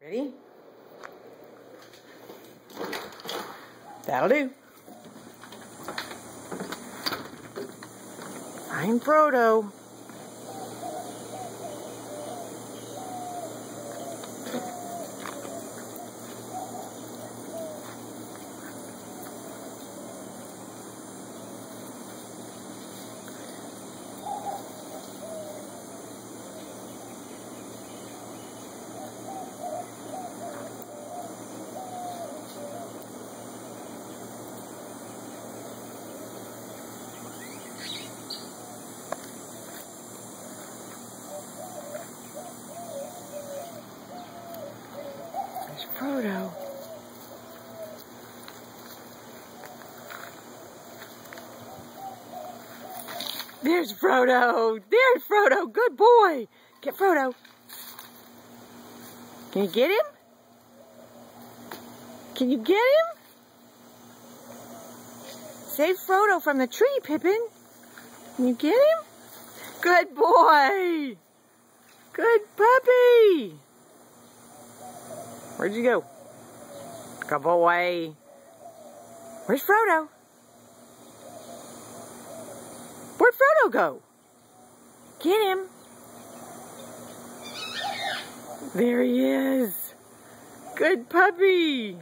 Ready? That'll do. Find Frodo. There's Frodo. There's Frodo. There's Frodo. Good boy. Get Frodo. Can you get him? Can you get him? Save Frodo from the tree, Pippin. Can you get him? Good boy. Good puppy. Where'd you go? Good boy. Where's Frodo? Where'd Frodo go? Get him. There he is. Good puppy.